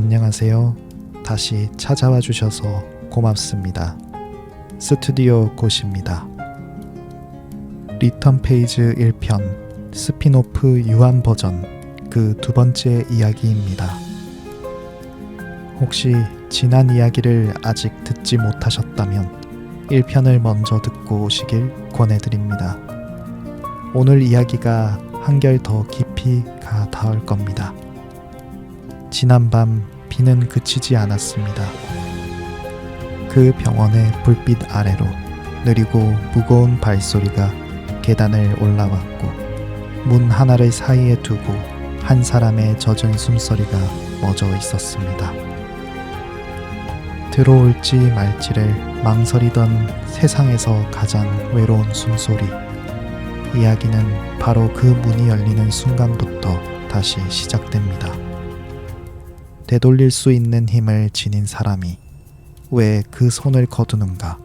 안녕하세요. 다시 찾아와 주셔서 고맙습니다. 스튜디오 곳입니다. 리턴 페이지 1편 스피노프 유한 버전 그 두 번째 이야기입니다. 혹시 지난 이야기를 아직 듣지 못하셨다면 1편을 먼저 듣고 오시길 권해드립니다. 오늘 이야기가 한결 더 깊이 가 닿을 겁니다. 지난밤 비는 그치지 않았습니다. 그 병원의 불빛 아래로 느리고 무거운 발소리가 계단을 올라왔고 문 하나를 사이에 두고 한 사람의 젖은 숨소리가 멎어 있었습니다. 들어올지 말지를 망설이던 세상에서 가장 외로운 숨소리. 이야기는 바로 그 문이 열리는 순간부터 다시 시작됩니다. 되돌릴 수 있는 힘을 지닌 사람이 왜 그 손을 거두는가?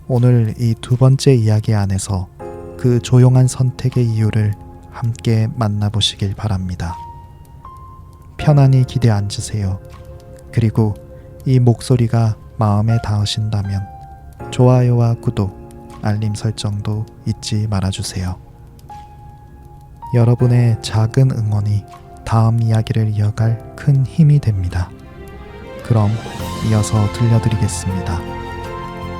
오늘 이 두 번째 이야기 안에서 그 조용한 선택의 이유를 함께 만나보시길 바랍니다. 편안히 기대 앉으세요. 그리고 이 목소리가 마음에 닿으신다면 좋아요와 구독, 알림 설정도 잊지 말아주세요. 여러분의 작은 응원이 다음 이야기를 이어갈 큰 힘이 됩니다. 그럼 이어서 들려드리겠습니다.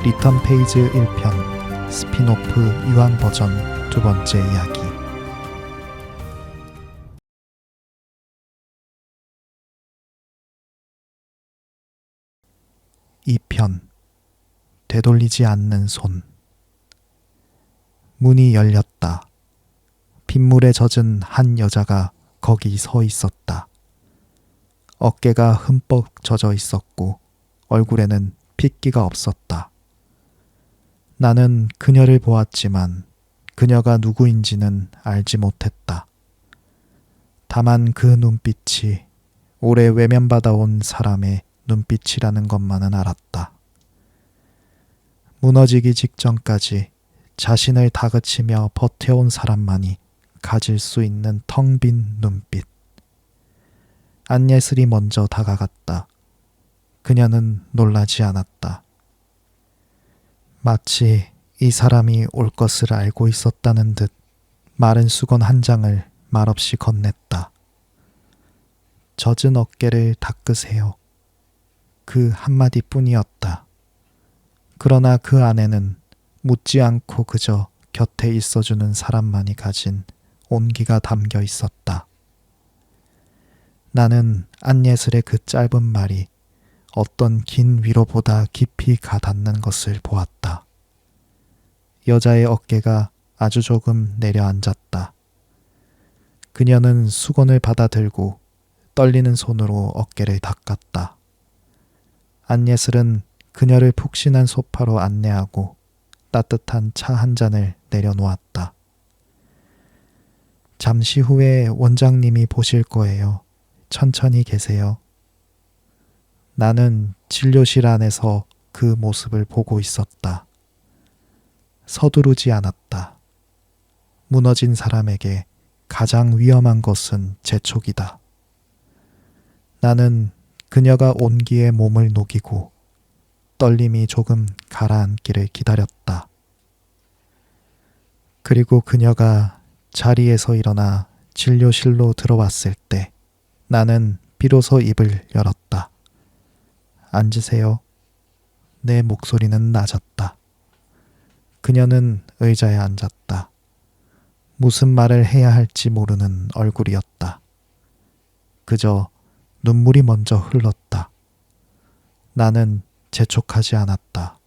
리턴 페이지 1편 스피노프 유한 버전 두 번째 이야기. 2편 되돌리지 않는 손. 문이 열렸다. 빗물에 젖은 한 여자가 거기 서 있었다. 어깨가 흠뻑 젖어 있었고 얼굴에는 핏기가 없었다. 나는 그녀를 보았지만 그녀가 누구인지는 알지 못했다. 다만 그 눈빛이 오래 외면받아온 사람의 눈빛이라는 것만은 알았다. 무너지기 직전까지 자신을 다그치며 버텨온 사람만이 가질 수 있는 텅 빈 눈빛. 안예슬이 먼저 다가갔다. 그녀는 놀라지 않았다. 마치 이 사람이 올 것을 알고 있었다는 듯 마른 수건 한 장을 말없이 건넸다. 젖은 어깨를 닦으세요. 그 한마디뿐이었다. 그러나 그 안에는 묻지 않고 그저 곁에 있어주는 사람만이 가진 온기가 담겨 있었다. 나는 안예슬의 그 짧은 말이 어떤 긴 위로보다 깊이 가닿는 것을 보았다. 여자의 어깨가 아주 조금 내려앉았다. 그녀는 수건을 받아들고 떨리는 손으로 어깨를 닦았다. 안예슬은 그녀를 푹신한 소파로 안내하고 따뜻한 차 한 잔을 내려놓았다. 잠시 후에 원장님이 보실 거예요. 천천히 계세요. 나는 진료실 안에서 그 모습을 보고 있었다. 서두르지 않았다. 무너진 사람에게 가장 위험한 것은 재촉이다. 나는 그녀가 온기에 몸을 녹이고 떨림이 조금 가라앉기를 기다렸다. 그리고 그녀가 자리에서 일어나 진료실로 들어왔을 때 나는 비로소 입을 열었다. 앉으세요. 내 목소리는 낮았다. 그녀는 의자에 앉았다. 무슨 말을 해야 할지 모르는 얼굴이었다. 그저 눈물이 먼저 흘렀다. 나는 재촉하지 않았다.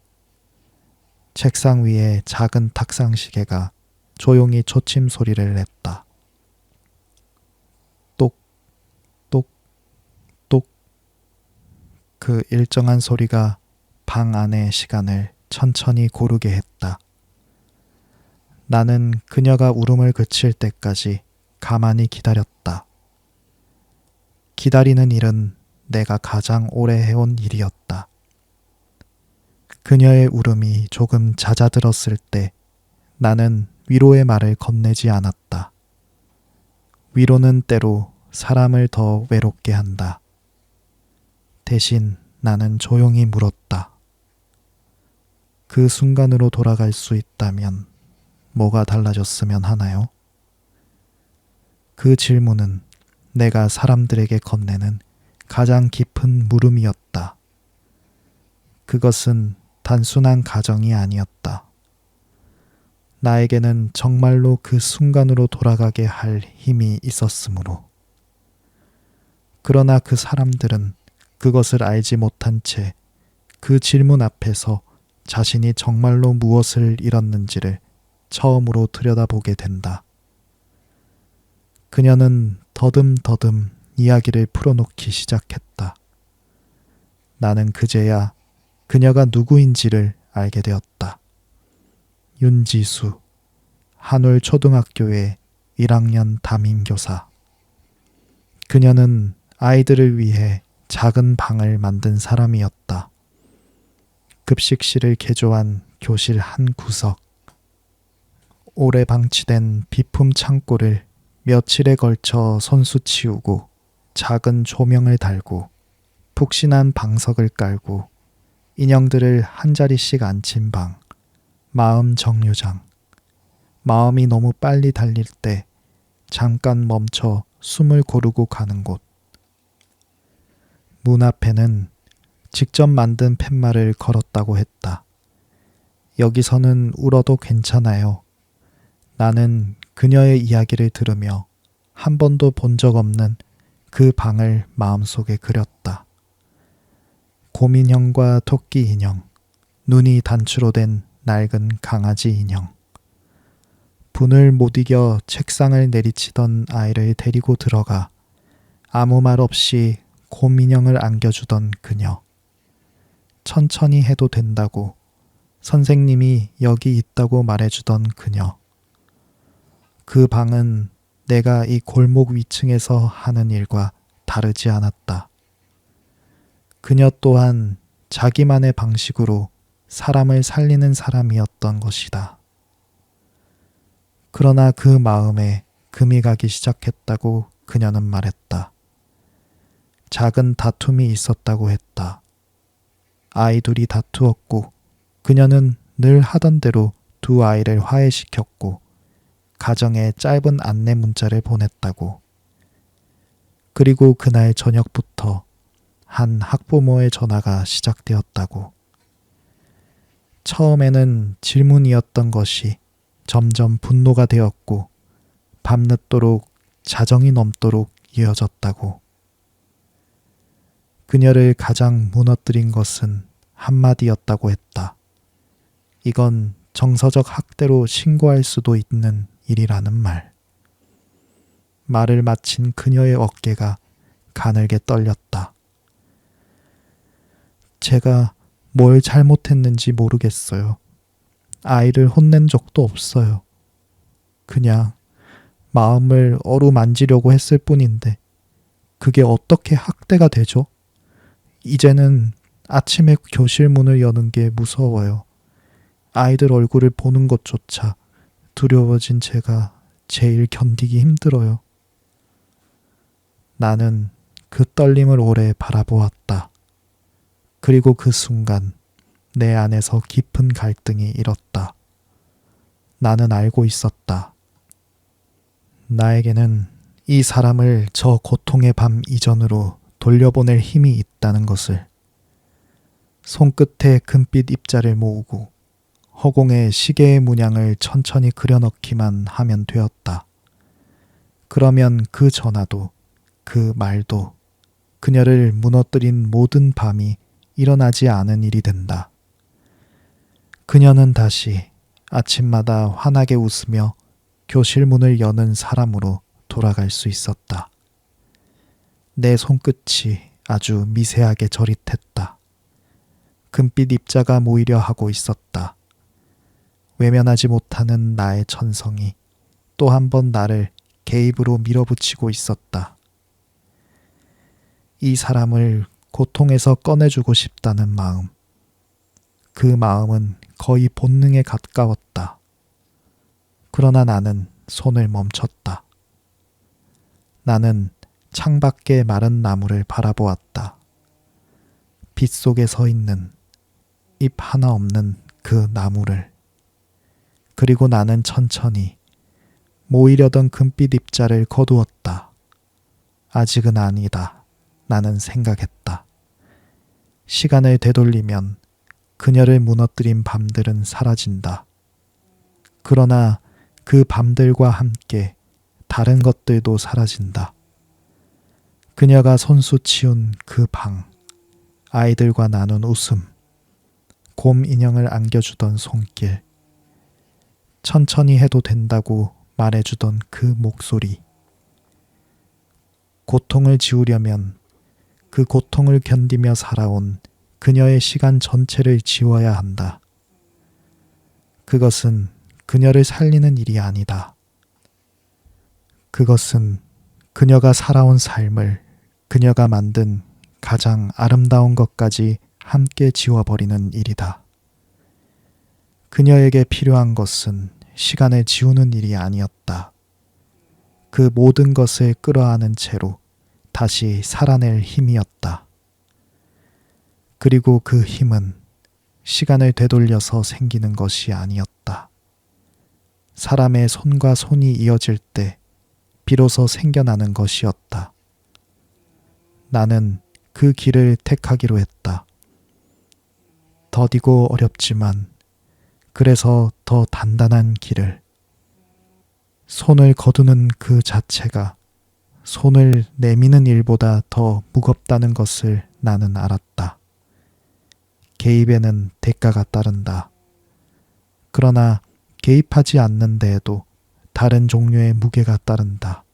책상 위에 작은 탁상 시계가 조용히 초침 소리를 냈다. 똑, 똑, 똑. 그 일정한 소리가 방 안의 시간을 천천히 고르게 했다. 나는 그녀가 울음을 그칠 때까지 가만히 기다렸다. 기다리는 일은 내가 가장 오래 해온 일이었다. 그녀의 울음이 조금 잦아들었을 때 나는 위로의 말을 건네지 않았다. 위로는 때로 사람을 더 외롭게 한다. 대신 나는 조용히 물었다. 그 순간으로 돌아갈 수 있다면 뭐가 달라졌으면 하나요? 그 질문은 내가 사람들에게 건네는 가장 깊은 물음이었다. 그것은 단순한 가정이 아니었다. 나에게는 정말로 그 순간으로 돌아가게 할 힘이 있었으므로. 그러나 그 사람들은 그것을 알지 못한 채 그 질문 앞에서 자신이 정말로 무엇을 잃었는지를 처음으로 들여다보게 된다. 그녀는 더듬더듬 이야기를 풀어놓기 시작했다. 나는 그제야 그녀가 누구인지를 알게 되었다. 윤지수, 한올 초등학교의 1학년 담임교사. 그녀는 아이들을 위해 작은 방을 만든 사람이었다. 급식실을 개조한 교실 한 구석, 오래 방치된 비품 창고를 며칠에 걸쳐 손수 치우고 작은 조명을 달고 푹신한 방석을 깔고 인형들을 한 자리씩 앉힌 방, 마음 정류장. 마음이 너무 빨리 달릴 때 잠깐 멈춰 숨을 고르고 가는 곳. 문 앞에는 직접 만든 팻말을 걸었다고 했다. 여기서는 울어도 괜찮아요. 나는 그녀의 이야기를 들으며 한 번도 본 적 없는 그 방을 마음속에 그렸다. 곰인형과 토끼 인형, 눈이 단추로 된 낡은 강아지 인형. 분을 못 이겨 책상을 내리치던 아이를 데리고 들어가 아무 말 없이 곰인형을 안겨주던 그녀. 천천히 해도 된다고 선생님이 여기 있다고 말해주던 그녀. 그 방은 내가 이 골목 위층에서 하는 일과 다르지 않았다. 그녀 또한 자기만의 방식으로 사람을 살리는 사람이었던 것이다. 그러나 그 마음에 금이 가기 시작했다고 그녀는 말했다. 작은 다툼이 있었다고 했다. 아이 둘이 다투었고 그녀는 늘 하던 대로 두 아이를 화해시켰고 가정에 짧은 안내 문자를 보냈다고. 그리고 그날 저녁부터 한 학부모의 전화가 시작되었다고. 처음에는 질문이었던 것이 점점 분노가 되었고 밤늦도록 자정이 넘도록 이어졌다고. 그녀를 가장 무너뜨린 것은 한마디였다고 했다. 이건 정서적 학대로 신고할 수도 있는 일이라는 말. 말을 마친 그녀의 어깨가 가늘게 떨렸다. 제가 뭘 잘못했는지 모르겠어요. 아이를 혼낸 적도 없어요. 그냥 마음을 어루만지려고 했을 뿐인데 그게 어떻게 학대가 되죠? 이제는 아침에 교실 문을 여는 게 무서워요. 아이들 얼굴을 보는 것조차 두려워진 제가 제일 견디기 힘들어요. 나는 그 떨림을 오래 바라보았다. 그리고 그 순간 내 안에서 깊은 갈등이 일었다. 나는 알고 있었다. 나에게는 이 사람을 저 고통의 밤 이전으로 돌려보낼 힘이 있다는 것을. 손끝에 금빛 입자를 모으고 허공에 시계의 문양을 천천히 그려넣기만 하면 되었다. 그러면 그 전화도 그 말도 그녀를 무너뜨린 모든 밤이 일어나지 않은 일이 된다. 그녀는 다시 아침마다 환하게 웃으며 교실 문을 여는 사람으로 돌아갈 수 있었다. 내 손끝이 아주 미세하게 저릿했다. 금빛 입자가 모이려 하고 있었다. 외면하지 못하는 나의 천성이 또 한 번 나를 개입으로 밀어붙이고 있었다. 이 사람을 고통에서 꺼내주고 싶다는 마음. 그 마음은 거의 본능에 가까웠다. 그러나 나는 손을 멈췄다. 나는 창밖의 마른 나무를 바라보았다. 빛 속에 서 있는 잎 하나 없는 그 나무를. 그리고 나는 천천히 모이려던 금빛 입자를 거두었다. 아직은 아니다. 나는 생각했다. 시간을 되돌리면 그녀를 무너뜨린 밤들은 사라진다. 그러나 그 밤들과 함께 다른 것들도 사라진다. 그녀가 손수 치운 그 방, 아이들과 나눈 웃음, 곰 인형을 안겨주던 손길, 천천히 해도 된다고 말해주던 그 목소리. 고통을 지우려면 그 고통을 견디며 살아온 그녀의 시간 전체를 지워야 한다. 그것은 그녀를 살리는 일이 아니다. 그것은 그녀가 살아온 삶을 그녀가 만든 가장 아름다운 것까지 함께 지워버리는 일이다. 그녀에게 필요한 것은 시간을 지우는 일이 아니었다. 그 모든 것을 끌어안은 채로 다시 살아낼 힘이었다. 그리고 그 힘은 시간을 되돌려서 생기는 것이 아니었다. 사람의 손과 손이 이어질 때 비로소 생겨나는 것이었다. 나는 그 길을 택하기로 했다. 더디고 어렵지만 그래서 더 단단한 길을. 손을 거두는 그 자체가 손을 내미는 일보다 더 무겁다는 것을 나는 알았다. 개입에는 대가가 따른다. 그러나 개입하지 않는 데에도 다른 종류의 무게가 따른다.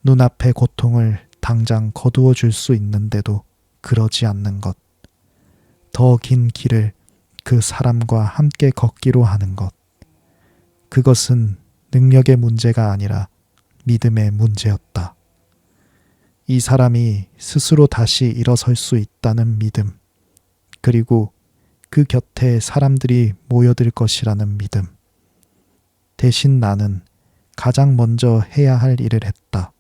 눈앞의 고통을 당장 거두어 줄 수 있는데도 그러지 않는 것. 더 긴 길을 그 사람과 함께 걷기로 하는 것. 그것은 능력의 문제가 아니라 믿음의 문제였다. 이 사람이 스스로 다시 일어설 수 있다는 믿음, 그리고 그 곁에 사람들이 모여들 것이라는 믿음. 대신 나는 가장 먼저 해야 할 일을 했다.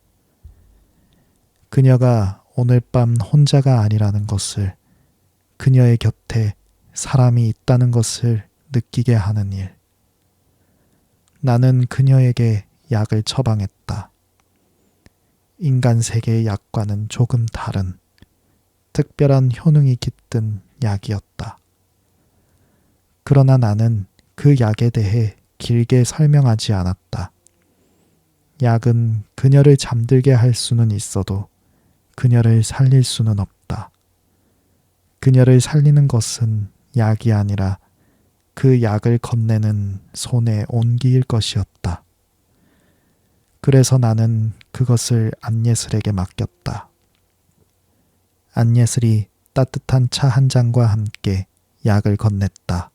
그녀가 오늘 밤 혼자가 아니라는 것을, 그녀의 곁에 사람이 있다는 것을 느끼게 하는 일. 나는 그녀에게 약을 처방했다. 인간 세계의 약과는 조금 다른 특별한 효능이 깃든 약이었다. 그러나 나는 그 약에 대해 길게 설명하지 않았다. 약은 그녀를 잠들게 할 수는 있어도 그녀를 살릴 수는 없다. 그녀를 살리는 것은 약이 아니라 그 약을 건네는 손의 온기일 것이었다. 그래서 나는 그것을 안예슬에게 맡겼다. 안예슬이 따뜻한 차 한 잔과 함께 약을 건넸다.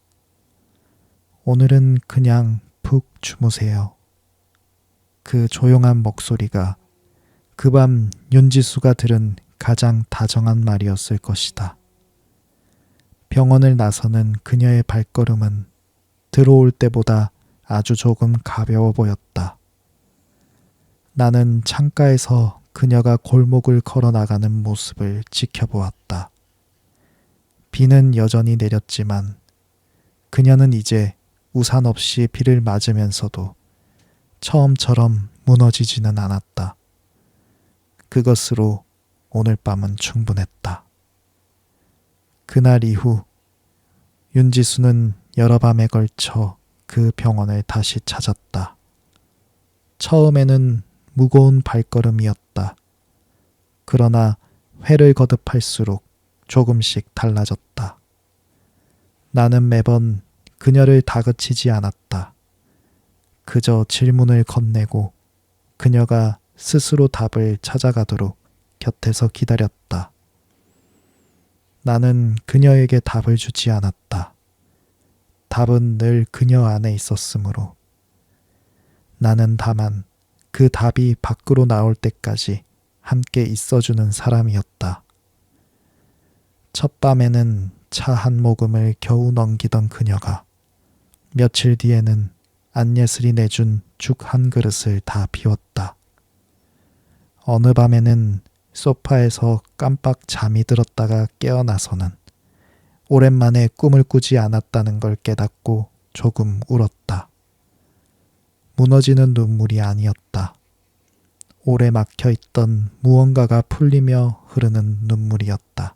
오늘은 그냥 푹 주무세요. 그 조용한 목소리가 그 밤 윤지수가 들은 가장 다정한 말이었을 것이다. 병원을 나서는 그녀의 발걸음은 들어올 때보다 아주 조금 가벼워 보였다. 나는 창가에서 그녀가 골목을 걸어 나가는 모습을 지켜보았다. 비는 여전히 내렸지만 그녀는 이제 우산 없이 비를 맞으면서도 처음처럼 무너지지는 않았다. 그것으로 오늘 밤은 충분했다. 그날 이후 윤지수는 여러 밤에 걸쳐 그 병원을 다시 찾았다. 처음에는 무거운 발걸음이었다. 그러나 회를 거듭할수록 조금씩 달라졌다. 나는 매번 그녀를 다그치지 않았다. 그저 질문을 건네고 그녀가 스스로 답을 찾아가도록 곁에서 기다렸다. 나는 그녀에게 답을 주지 않았다. 답은 늘 그녀 안에 있었으므로. 나는 다만 그 답이 밖으로 나올 때까지 함께 있어주는 사람이었다. 첫 밤에는 차 한 모금을 겨우 넘기던 그녀가 며칠 뒤에는 안예슬이 내준 죽 한 그릇을 다 비웠다. 어느 밤에는 소파에서 깜빡 잠이 들었다가 깨어나서는 오랜만에 꿈을 꾸지 않았다는 걸 깨닫고 조금 울었다. 무너지는 눈물이 아니었다. 오래 막혀있던 무언가가 풀리며 흐르는 눈물이었다.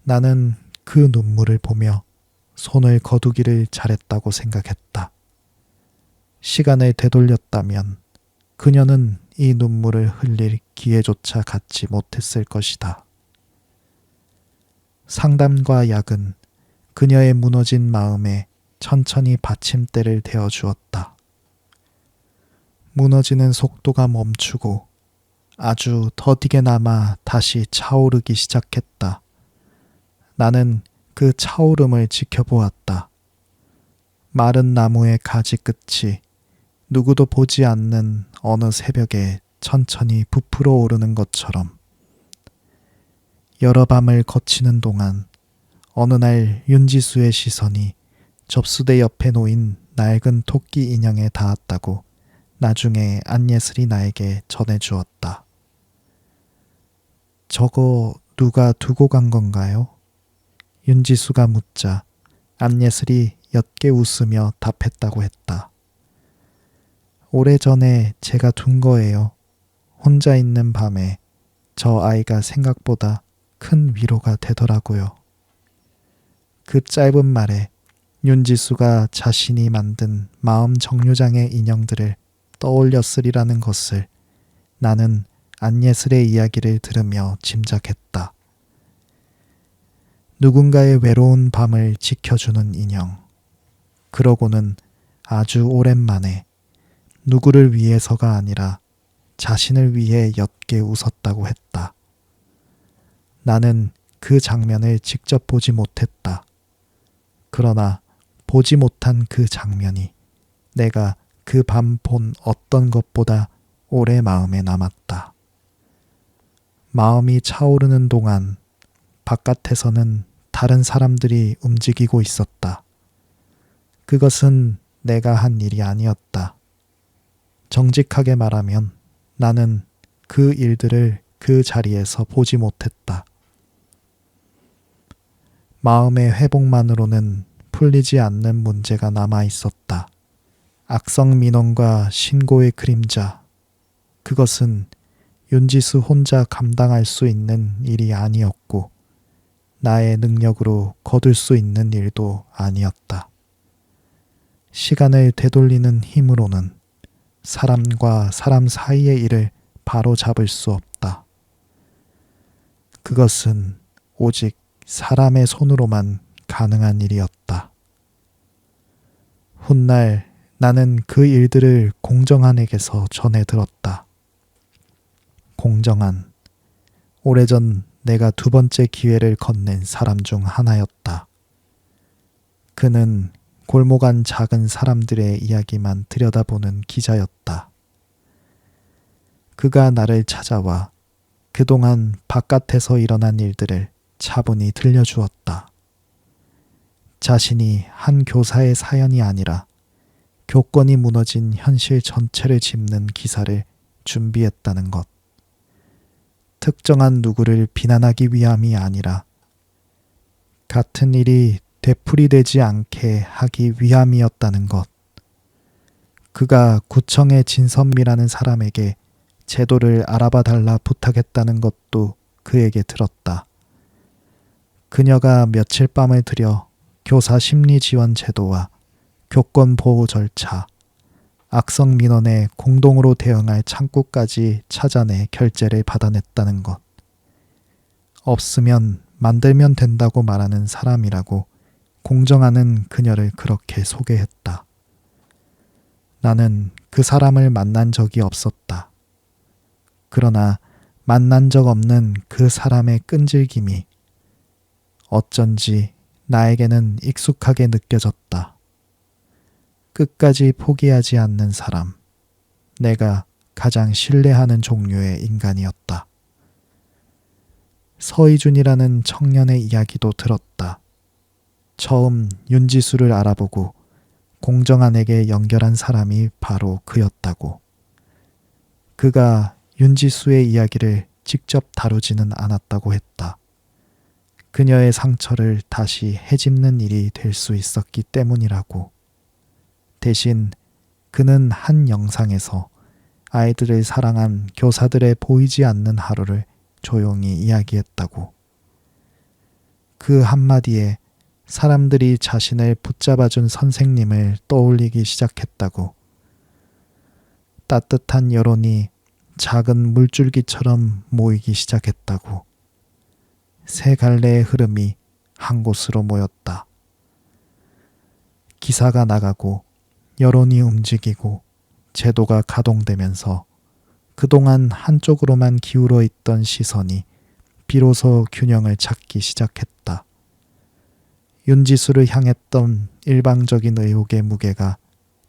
나는 그 눈물을 보며 손을 거두기를 잘했다고 생각했다. 시간을 되돌렸다면 그녀는 이 눈물을 흘릴 기회조차 갖지 못했을 것이다. 상담과 약은 그녀의 무너진 마음에 천천히 받침대를 대어 주었다. 무너지는 속도가 멈추고 아주 더디게나마 다시 차오르기 시작했다. 나는 그 차오름을 지켜보았다. 마른 나무의 가지 끝이 누구도 보지 않는 어느 새벽에 천천히 부풀어 오르는 것처럼 여러 밤을 거치는 동안 어느 날 윤지수의 시선이 접수대 옆에 놓인 낡은 토끼 인형에 닿았다고 나중에 안예슬이 나에게 전해주었다. 저거 누가 두고 간 건가요? 윤지수가 묻자 안예슬이 옅게 웃으며 답했다고 했다. 오래전에 제가 둔 거예요. 혼자 있는 밤에 저 아이가 생각보다 큰 위로가 되더라고요. 그 짧은 말에 윤지수가 자신이 만든 마음 정류장의 인형들을 떠올렸으리라는 것을 나는 안예슬의 이야기를 들으며 짐작했다. 누군가의 외로운 밤을 지켜주는 인형. 그러고는 아주 오랜만에 누구를 위해서가 아니라 자신을 위해 옅게 웃었다고 했다. 나는 그 장면을 직접 보지 못했다. 그러나 보지 못한 그 장면이 내가 그 밤 본 어떤 것보다 오래 마음에 남았다. 마음이 차오르는 동안 바깥에서는 다른 사람들이 움직이고 있었다. 그것은 내가 한 일이 아니었다. 정직하게 말하면 나는 그 일들을 그 자리에서 보지 못했다. 마음의 회복만으로는 풀리지 않는 문제가 남아 있었다. 악성 민원과 신고의 그림자. 그것은 윤지수 혼자 감당할 수 있는 일이 아니었고 나의 능력으로 거둘 수 있는 일도 아니었다. 시간을 되돌리는 힘으로는 사람과 사람 사이의 일을 바로 잡을 수 없다. 그것은 오직 사람의 손으로만 가능한 일이었다. 훗날 나는 그 일들을 공정한에게서 전해 들었다. 공정한, 오래전 내가 두 번째 기회를 건넨 사람 중 하나였다. 그는 골목 안 작은 사람들의 이야기만 들여다보는 기자였다. 그가 나를 찾아와 그동안 바깥에서 일어난 일들을 차분히 들려주었다. 자신이 한 교사의 사연이 아니라 교권이 무너진 현실 전체를 짚는 기사를 준비했다는 것. 특정한 누구를 비난하기 위함이 아니라 같은 일이 되풀이되지 않게 하기 위함이었다는 것. 그가 구청의 진선미라는 사람에게 제도를 알아봐 달라 부탁했다는 것도 그에게 들었다. 그녀가 며칠 밤을 들여 교사 심리 지원 제도와 교권 보호 절차, 악성 민원에 공동으로 대응할 창구까지 찾아내 결재를 받아냈다는 것. 없으면 만들면 된다고 말하는 사람이라고 공정하는 그녀를 그렇게 소개했다. 나는 그 사람을 만난 적이 없었다. 그러나 만난 적 없는 그 사람의 끈질김이 어쩐지 나에게는 익숙하게 느껴졌다. 끝까지 포기하지 않는 사람, 내가 가장 신뢰하는 종류의 인간이었다. 서희준이라는 청년의 이야기도 들었다. 처음 윤지수를 알아보고 공정한에게 연결한 사람이 바로 그였다고. 그가 윤지수의 이야기를 직접 다루지는 않았다고 했다. 그녀의 상처를 다시 헤집는 일이 될 수 있었기 때문이라고. 대신 그는 한 영상에서 아이들을 사랑한 교사들의 보이지 않는 하루를 조용히 이야기했다고. 그 한마디에 사람들이 자신을 붙잡아준 선생님을 떠올리기 시작했다고. 따뜻한 여론이 작은 물줄기처럼 모이기 시작했다고. 세 갈래의 흐름이 한 곳으로 모였다. 기사가 나가고 여론이 움직이고 제도가 가동되면서 그동안 한쪽으로만 기울어 있던 시선이 비로소 균형을 찾기 시작했다. 윤지수를 향했던 일방적인 의혹의 무게가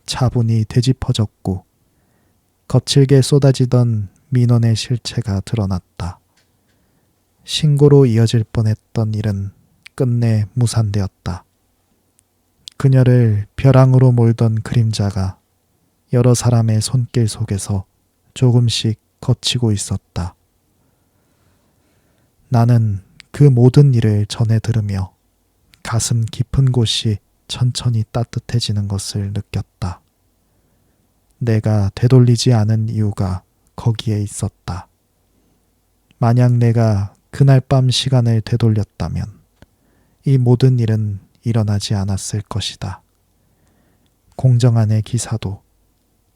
차분히 되짚어졌고 거칠게 쏟아지던 민원의 실체가 드러났다. 신고로 이어질 뻔했던 일은 끝내 무산되었다. 그녀를 벼랑으로 몰던 그림자가 여러 사람의 손길 속에서 조금씩 걷히고 있었다. 나는 그 모든 일을 전해 들으며 가슴 깊은 곳이 천천히 따뜻해지는 것을 느꼈다. 내가 되돌리지 않은 이유가 거기에 있었다. 만약 내가 그날 밤 시간을 되돌렸다면 이 모든 일은 일어나지 않았을 것이다. 공정한의 기사도,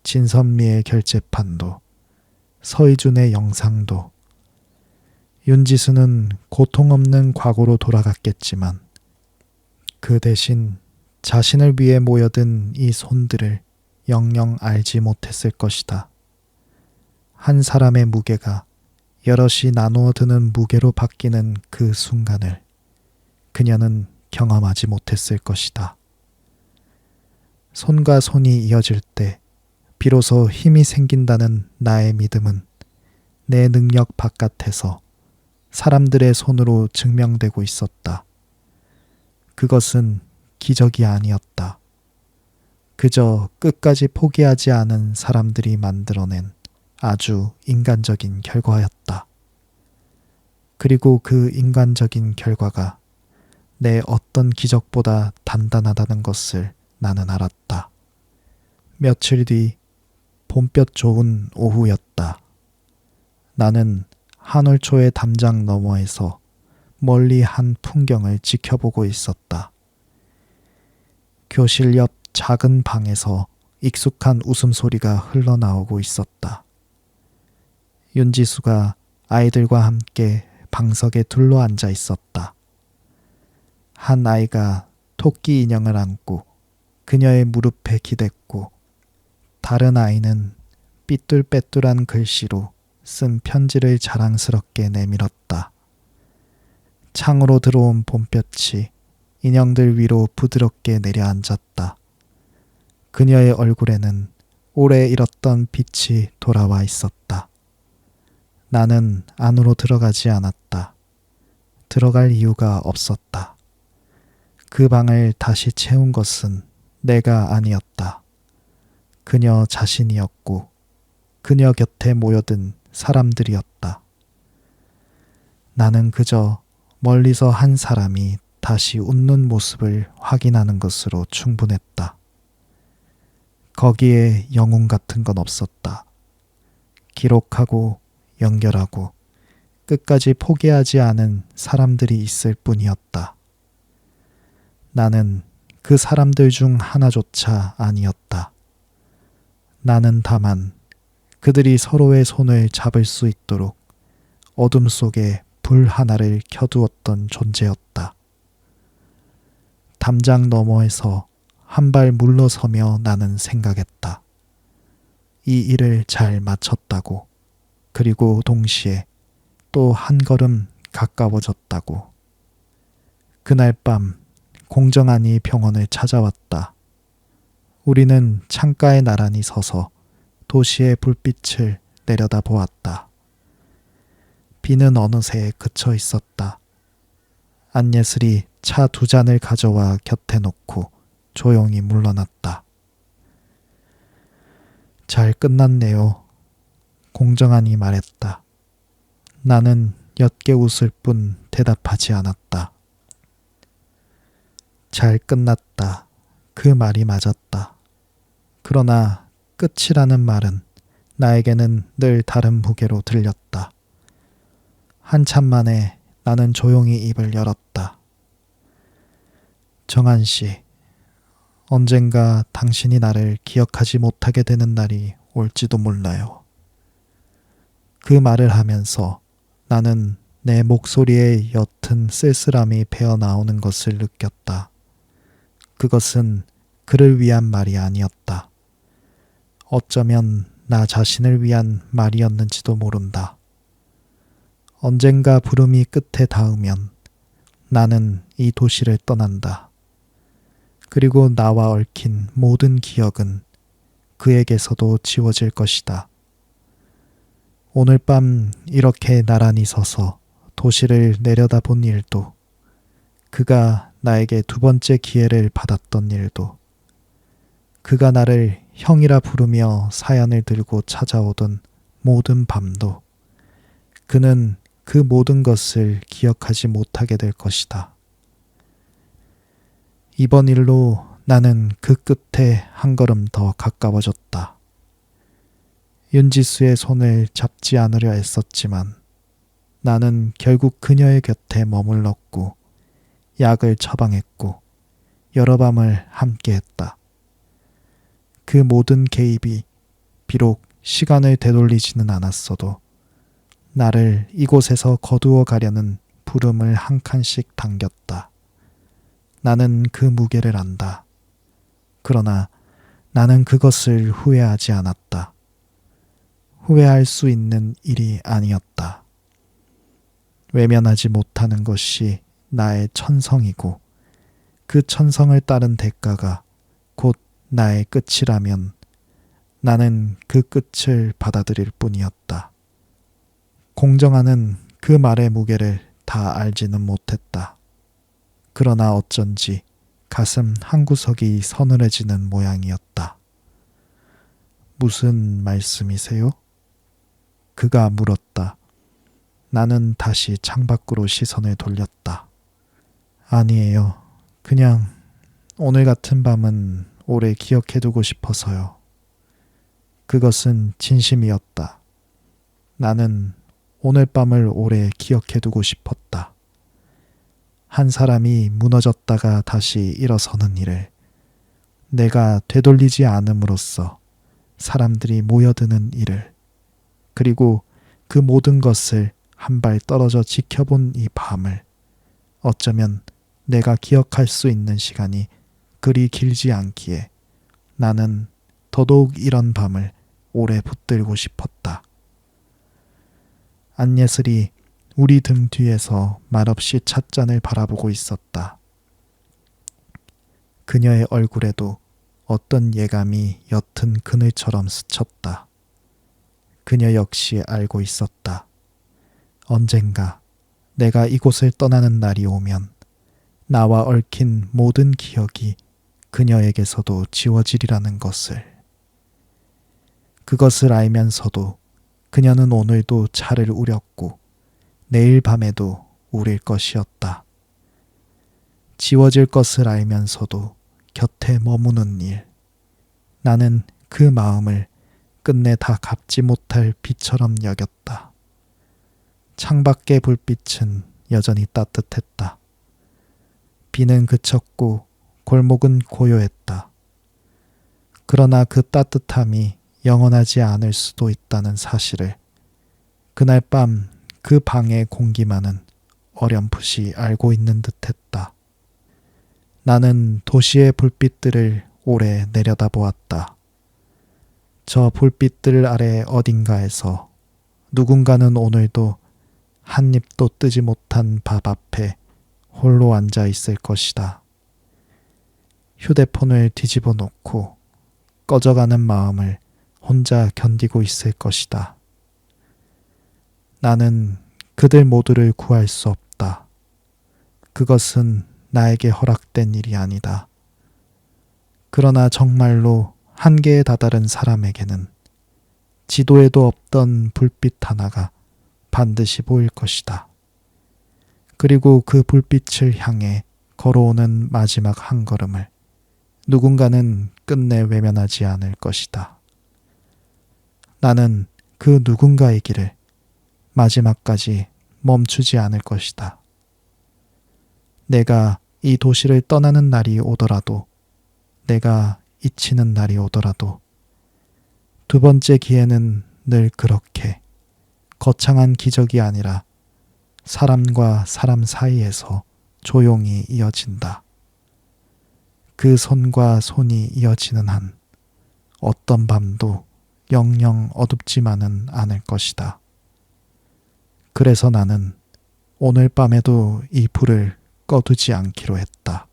진선미의 결재판도, 서희준의 영상도, 윤지수는 고통 없는 과거로 돌아갔겠지만 그 대신 자신을 위해 모여든 이 손들을 영영 알지 못했을 것이다. 한 사람의 무게가 여럿이 나누어 드는 무게로 바뀌는 그 순간을 그녀는 경험하지 못했을 것이다. 손과 손이 이어질 때 비로소 힘이 생긴다는 나의 믿음은 내 능력 바깥에서 사람들의 손으로 증명되고 있었다. 그것은 기적이 아니었다. 그저 끝까지 포기하지 않은 사람들이 만들어낸 아주 인간적인 결과였다. 그리고 그 인간적인 결과가 내 어떤 기적보다 단단하다는 것을 나는 알았다. 며칠 뒤 봄볕 좋은 오후였다. 나는 한올초의 담장 너머에서 멀리 한 풍경을 지켜보고 있었다. 교실 옆 작은 방에서 익숙한 웃음소리가 흘러나오고 있었다. 윤지수가 아이들과 함께 방석에 둘러앉아 있었다. 한 아이가 토끼 인형을 안고 그녀의 무릎에 기댔고 다른 아이는 삐뚤빼뚤한 글씨로 쓴 편지를 자랑스럽게 내밀었다. 창으로 들어온 봄볕이 인형들 위로 부드럽게 내려앉았다. 그녀의 얼굴에는 오래 잃었던 빛이 돌아와 있었다. 나는 안으로 들어가지 않았다. 들어갈 이유가 없었다. 그 방을 다시 채운 것은 내가 아니었다. 그녀 자신이었고 그녀 곁에 모여든 사람들이었다. 나는 그저 멀리서 한 사람이 다시 웃는 모습을 확인하는 것으로 충분했다. 거기에 영웅 같은 건 없었다. 기록하고 연결하고 끝까지 포기하지 않은 사람들이 있을 뿐이었다. 나는 그 사람들 중 하나조차 아니었다. 나는 다만 그들이 서로의 손을 잡을 수 있도록 어둠 속에 불 하나를 켜두었던 존재였다. 담장 너머에서 한 발 물러서며 나는 생각했다. 이 일을 잘 마쳤다고. 그리고 동시에 또 한 걸음 가까워졌다고. 그날 밤 공정한이 병원을 찾아왔다. 우리는 창가에 나란히 서서 도시의 불빛을 내려다보았다. 비는 어느새 그쳐 있었다. 안예슬이 차 2잔을 가져와 곁에 놓고 조용히 물러났다. 잘 끝났네요. 공정하니 말했다. 나는 옅게 웃을 뿐 대답하지 않았다. 잘 끝났다. 그 말이 맞았다. 그러나 끝이라는 말은 나에게는 늘 다른 무게로 들렸다. 한참 만에 나는 조용히 입을 열었다. 정한 씨, 언젠가 당신이 나를 기억하지 못하게 되는 날이 올지도 몰라요. 그 말을 하면서 나는 내 목소리에 옅은 쓸쓸함이 배어 나오는 것을 느꼈다. 그것은 그를 위한 말이 아니었다. 어쩌면 나 자신을 위한 말이었는지도 모른다. 언젠가 부름이 끝에 닿으면 나는 이 도시를 떠난다. 그리고 나와 얽힌 모든 기억은 그에게서도 지워질 것이다. 오늘 밤 이렇게 나란히 서서 도시를 내려다본 일도, 그가 나에게 두 번째 기회를 받았던 일도, 그가 나를 형이라 부르며 사연을 들고 찾아오던 모든 밤도, 그는 그 모든 것을 기억하지 못하게 될 것이다. 이번 일로 나는 그 끝에 한 걸음 더 가까워졌다. 윤지수의 손을 잡지 않으려 애썼지만 나는 결국 그녀의 곁에 머물렀고 약을 처방했고 여러 밤을 함께했다. 그 모든 개입이 비록 시간을 되돌리지는 않았어도 나를 이곳에서 거두어 가려는 부름을 한 칸씩 당겼다. 나는 그 무게를 안다. 그러나 나는 그것을 후회하지 않았다. 후회할 수 있는 일이 아니었다. 외면하지 못하는 것이 나의 천성이고 그 천성을 따른 대가가 곧 나의 끝이라면 나는 그 끝을 받아들일 뿐이었다. 공정하는 그 말의 무게를 다 알지는 못했다. 그러나 어쩐지 가슴 한구석이 서늘해지는 모양이었다. 무슨 말씀이세요? 그가 물었다. 나는 다시 창밖으로 시선을 돌렸다. 아니에요. 그냥 오늘 같은 밤은 오래 기억해두고 싶어서요. 그것은 진심이었다. 나는 오늘 밤을 오래 기억해두고 싶었다. 한 사람이 무너졌다가 다시 일어서는 일을 내가 되돌리지 않음으로써 사람들이 모여드는 일을, 그리고 그 모든 것을 한 발 떨어져 지켜본 이 밤을 어쩌면 내가 기억할 수 있는 시간이 그리 길지 않기에 나는 더더욱 이런 밤을 오래 붙들고 싶었다. 안예슬이 우리 등 뒤에서 말없이 찻잔을 바라보고 있었다. 그녀의 얼굴에도 어떤 예감이 옅은 그늘처럼 스쳤다. 그녀 역시 알고 있었다. 언젠가 내가 이곳을 떠나는 날이 오면 나와 얽힌 모든 기억이 그녀에게서도 지워지리라는 것을. 그것을 알면서도 그녀는 오늘도 차를 우렸고 내일 밤에도 우릴 것이었다. 지워질 것을 알면서도 곁에 머무는 일. 나는 그 마음을 끝내 다 갚지 못할 빛처럼 여겼다. 창밖의 불빛은 여전히 따뜻했다. 비는 그쳤고 골목은 고요했다. 그러나 그 따뜻함이 영원하지 않을 수도 있다는 사실을 그날 밤 그 방의 공기만은 어렴풋이 알고 있는 듯했다. 나는 도시의 불빛들을 오래 내려다보았다. 저 불빛들 아래 어딘가에서 누군가는 오늘도 한 입도 뜨지 못한 밥 앞에 홀로 앉아 있을 것이다. 휴대폰을 뒤집어 놓고 꺼져가는 마음을 혼자 견디고 있을 것이다. 나는 그들 모두를 구할 수 없다. 그것은 나에게 허락된 일이 아니다. 그러나 정말로 한계에 다다른 사람에게는 지도에도 없던 불빛 하나가 반드시 보일 것이다. 그리고 그 불빛을 향해 걸어오는 마지막 한 걸음을 누군가는 끝내 외면하지 않을 것이다. 나는 그 누군가의 길을 마지막까지 멈추지 않을 것이다. 내가 이 도시를 떠나는 날이 오더라도, 내가 잊히는 날이 오더라도, 두 번째 기회는 늘 그렇게 거창한 기적이 아니라 사람과 사람 사이에서 조용히 이어진다. 그 손과 손이 이어지는 한 어떤 밤도 영영 어둡지만은 않을 것이다. 그래서 나는 오늘 밤에도 이 불을 꺼두지 않기로 했다.